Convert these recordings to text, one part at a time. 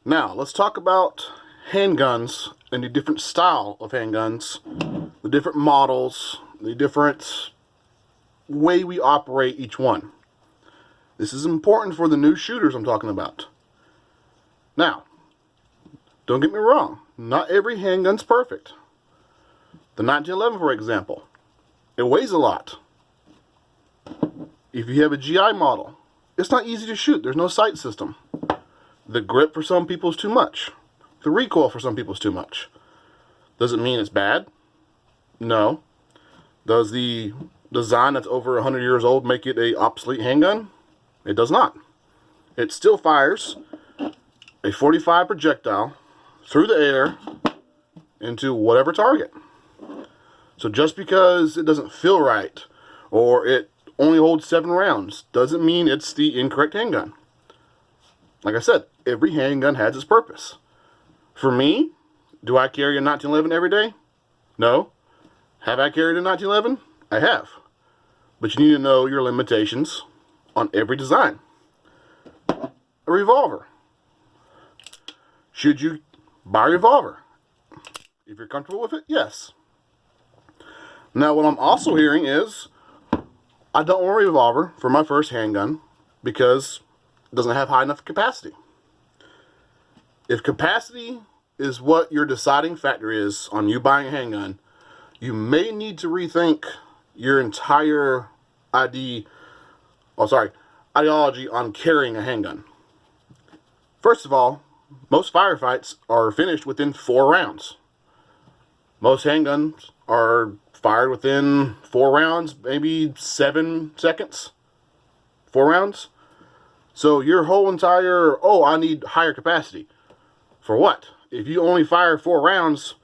Now, let's talk about handguns and the different style of handguns, the different models, the different way we operate each one. This is important for the new shooters I'm talking about. Now, don't get me wrong, not every handgun's perfect. The 1911, for example, it weighs a lot. If you have a GI model, it's not easy to shoot. There's no sight system. The grip for some people is too much. The recoil for some people is too much. Does it mean it's bad? No. Does the design that's over 100 years old make it an obsolete handgun? It does not. It still fires a .45 projectile through the air into whatever target. So just because it doesn't feel right or it only holds 7 rounds doesn't mean it's the incorrect handgun. Like I said, every handgun has its purpose. For me, do I carry a 1911 every day? No. Have I carried a 1911? I have. But you need to know your limitations on every design. A revolver. Should you buy a revolver? If you're comfortable with it, yes. Now, what I'm also hearing is, I don't want a revolver for my first handgun because it doesn't have high enough capacity. If capacity is what your deciding factor is on you buying a handgun, you may need to rethink your entire ideology on carrying a handgun. First of all, most firefights are finished within 4 rounds. Most handguns are fired within 4 rounds, maybe 7 seconds. 4 rounds. So your whole entire, I need higher capacity. For what? If you only fire 4 rounds,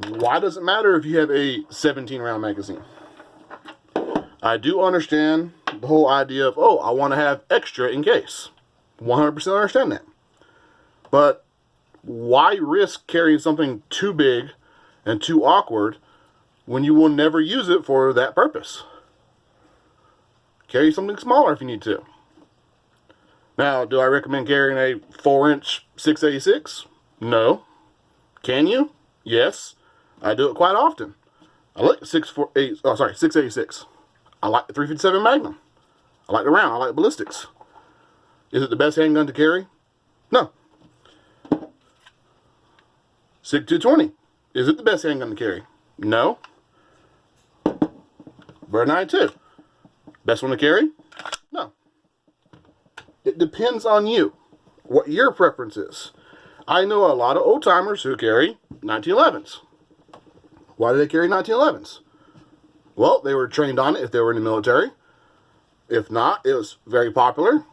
why does it matter if you have a 17-round magazine? I do understand the whole idea of, I want to have extra in case. 100% understand that. But why risk carrying something too big and too awkward when you will never use it for that purpose? Carry something smaller if you need to. Now, do I recommend carrying a 4-inch 686? No. Can you? Yes. I do it quite often. I like the 686. I like the 357 Magnum. I like the round. I like ballistics. Is it the best handgun to carry? No. SIG 220. Is it the best handgun to carry? No. Bird 92. Best one to carry? No. It depends on you, what your preference is. I know a lot of old timers who carry 1911s. Why do they carry 1911s? Well, they were trained on it if they were in the military. If not, it was very popular.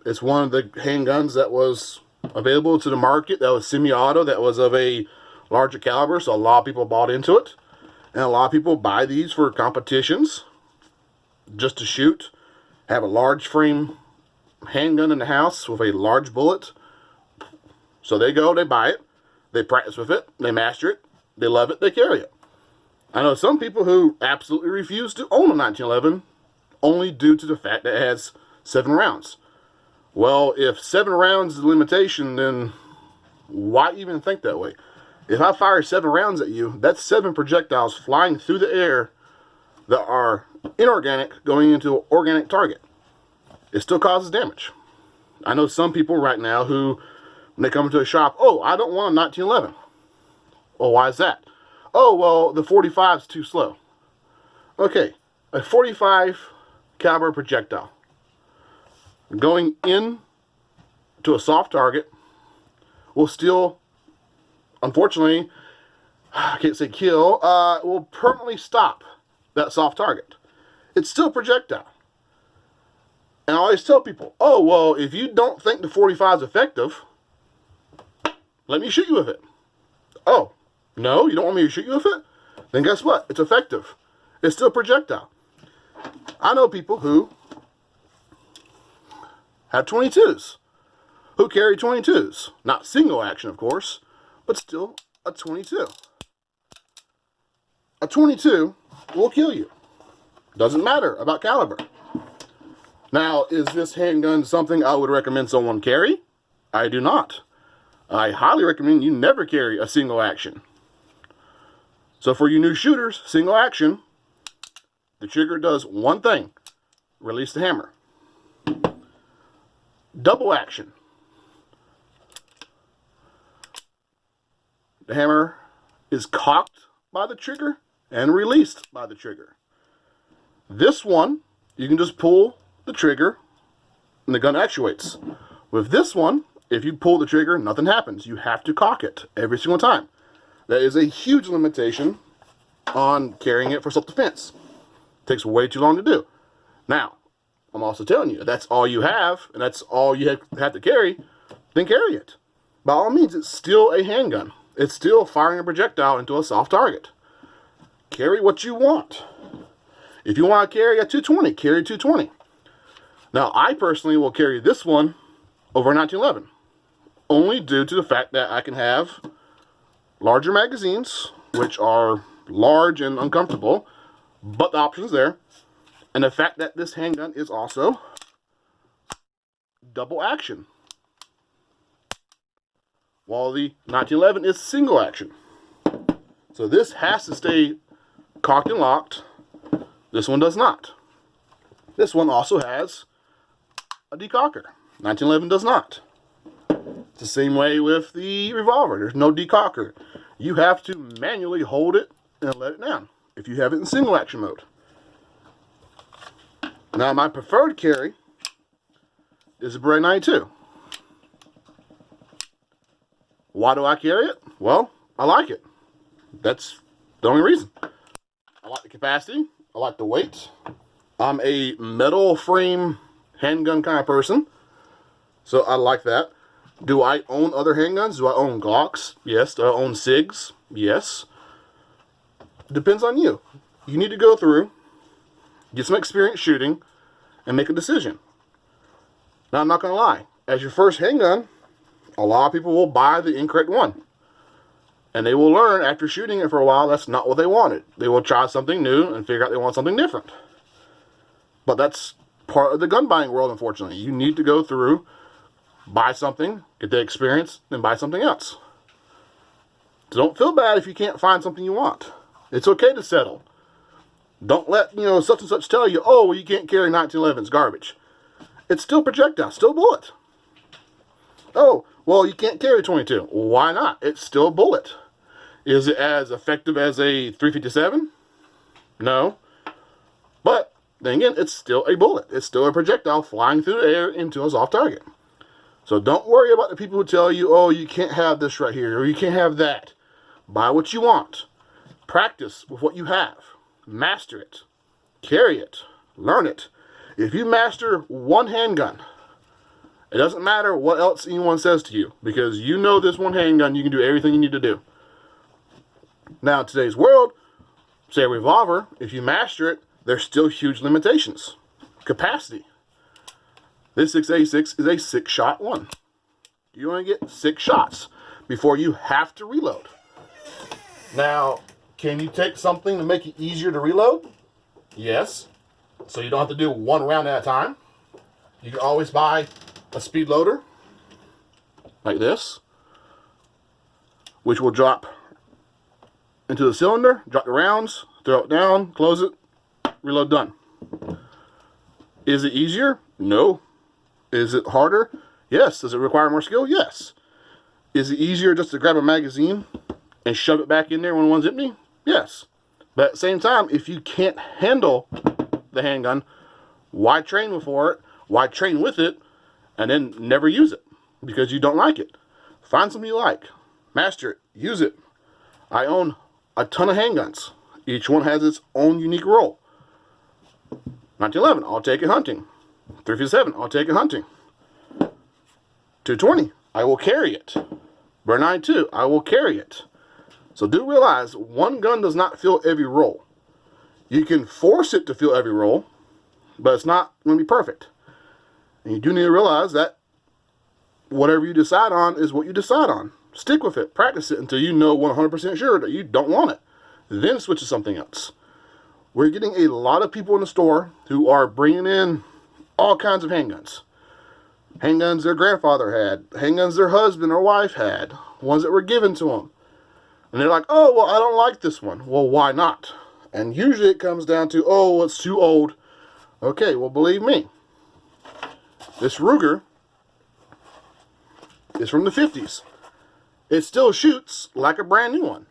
It's one of the handguns that was available to the market that was semi-auto, that was of a larger caliber, so a lot of people bought into it. And a lot of people buy these for competitions, just to shoot, have a large frame handgun in the house with a large bullet. So they go, they buy it, they practice with it, they master it, they love it, they carry it. I know some people who absolutely refuse to own a 1911 only due to the fact that it has 7 rounds. Well, if 7 rounds is the limitation, then why even think that way? If I fire 7 rounds at you, that's 7 projectiles flying through the air that are inorganic going into an organic target. It still causes damage. I know some people right now who, when they come into a shop, I don't want a 1911. Well, why is that? Well, the 45 is too slow. Okay, a 45 caliber projectile going in to a soft target will still, unfortunately, I can't say kill, will permanently stop that soft target. It's still projectile. And I always tell people, if you don't think the 45 is effective, let me shoot you with it. Oh, no, you don't want me to shoot you with it? Then guess what? It's effective. It's still projectile. I know people who have 22s, who carry 22s. Not single action, of course, but still a 22. A 22 will kill you. Doesn't matter about caliber. Now, is this handgun something I would recommend someone carry? I do not. I highly recommend you never carry a single action. So for you new shooters, single action, the trigger does one thing: release the hammer. Double action, the hammer is cocked by the trigger and released by the trigger. This one, you can just pull the trigger and the gun actuates. With this one, if you pull the trigger, nothing happens. You have to cock it every single time. That is a huge limitation on carrying it for self-defense. Takes way too long to do. Now, I'm also telling you, if that's all you have, and that's all you have to carry, then carry it. By all means, it's still a handgun. It's still firing a projectile into a soft target. Carry what you want. If you want to carry a 220, carry a 220. Now, I personally will carry this one over a 1911, only due to the fact that I can have larger magazines, which are large and uncomfortable, but the option's there. And the fact that this handgun is also double action, while the 1911 is single action. So this has to stay cocked and locked. This one does not. This one also has a decocker. 1911 does not. It's the same way with the revolver. There's no decocker. You have to manually hold it and let it down if you have it in single action mode. Now, my preferred carry is a Beretta 92. Why do I carry it? Well, I like it. That's the only reason. I like the capacity. I like the weight. I'm a metal frame handgun kind of person, so I like that. Do I own other handguns? Do I own Glocks? Yes. Do I own SIGs? Yes. Depends on you. You need to go through, get some experience shooting, and make a decision. Now, I'm not going to lie. As your first handgun, a lot of people will buy the incorrect one. And they will learn after shooting it for a while that's not what they wanted. They will try something new and figure out they want something different. But that's part of the gun buying world, unfortunately. You need to go through, buy something, get the experience, then buy something else. So don't feel bad if you can't find something you want. It's okay to settle. Don't let, such and such tell you, oh, well, you can't carry 1911, it's garbage. It's still projectile, still bullet. Oh, well, you can't carry 22. Why not? It's still a bullet. Is it as effective as a 357? No. But, then again, it's still a bullet. It's still a projectile flying through the air into a soft target. So don't worry about the people who tell you, oh, you can't have this right here, or you can't have that. Buy what you want. Practice with what you have. Master it. Carry it. Learn it. If you master one handgun, it doesn't matter what else anyone says to you, because you know this one handgun, you can do everything you need to do. Now, in today's world, say a revolver, if you master it, there's still huge limitations. Capacity. This 686 is a 6-shot one. You only get 6 shots before you have to reload. Now, can you take something to make it easier to reload? Yes. So you don't have to do one round at a time. You can always buy a speed loader like this, which will drop into the cylinder, drop the rounds, throw it down, close it, reload done. Is it easier? No. Is it harder? Yes. Does it require more skill? Yes. Is it easier just to grab a magazine and shove it back in there when one's empty? Yes. But at the same time, if you can't handle the handgun, why train for it? Why train with it and then never use it because you don't like it? Find something you like. Master it. Use it. I own a ton of handguns. Each one has its own unique role. 1911, I'll take it hunting. 357, I'll take it hunting. 220, I will carry it. Beretta 92, I will carry it. So do realize one gun does not fill every role. You can force it to fill every role, but it's not going to be perfect. And you do need to realize that whatever you decide on is what you decide on. Stick with it. Practice it until you know 100% sure that you don't want it. Then switch to something else. We're getting a lot of people in the store who are bringing in all kinds of handguns. handguns their grandfather had, handguns their husband or wife had, ones that were given to them. And they're like, oh, well, I don't like this one. Well, why not? And usually it comes down to, oh, it's too old. Okay, well, believe me, this Ruger is from the 50s. It still shoots like a brand new one.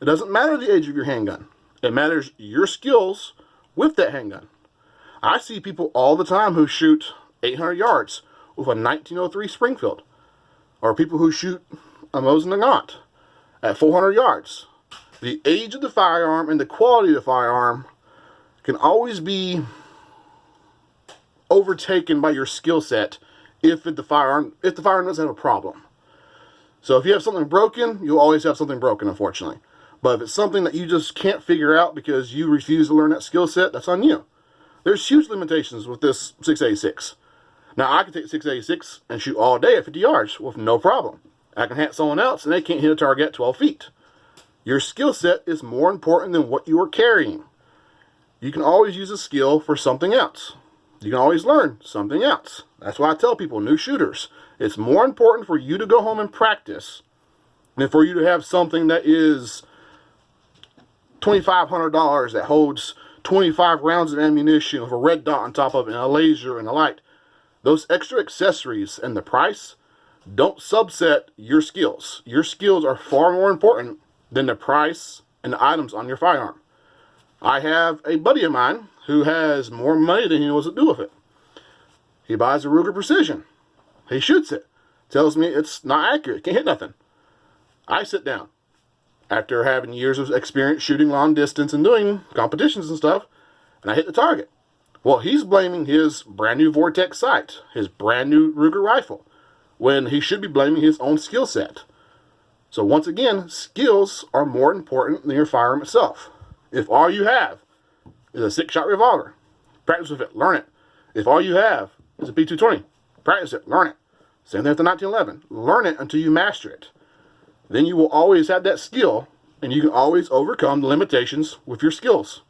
It doesn't matter the age of your handgun. It matters your skills with that handgun. I see people all the time who shoot 800 yards with a 1903 Springfield, or people who shoot a Mosin Nagant at 400 yards. The age of the firearm and the quality of the firearm can always be overtaken by your skill set if the firearm doesn't have a problem. So if you have something broken, you'll always have something broken, unfortunately. But if it's something that you just can't figure out because you refuse to learn that skill set, that's on you. There's huge limitations with this 686. Now, I can take 686 and shoot all day at 50 yards with no problem. I can hit someone else and they can't hit a target at 12 feet. Your skill set is more important than what you are carrying. You can always use a skill for something else. You can always learn something else. That's why I tell people, new shooters, it's more important for you to go home and practice than for you to have something that is $2,500 that holds 25 rounds of ammunition with a red dot on top of it and a laser and a light. Those extra accessories and the price don't subset your skills. Your skills are far more important than the price and the items on your firearm. I have a buddy of mine who has more money than he knows what to do with it. He buys a Ruger Precision. He shoots it. Tells me it's not accurate. Can't hit nothing. I sit down after having years of experience shooting long distance and doing competitions and stuff, and I hit the target. Well, he's blaming his brand new Vortex sight, his brand new Ruger rifle, when he should be blaming his own skill set. So once again, skills are more important than your firearm itself. If all you have is a 6-shot revolver, practice with it, learn it. If all you have is a P220, practice it, learn it. Same thing with the 1911. Learn it until you master it. Then you will always have that skill, and you can always overcome the limitations with your skills.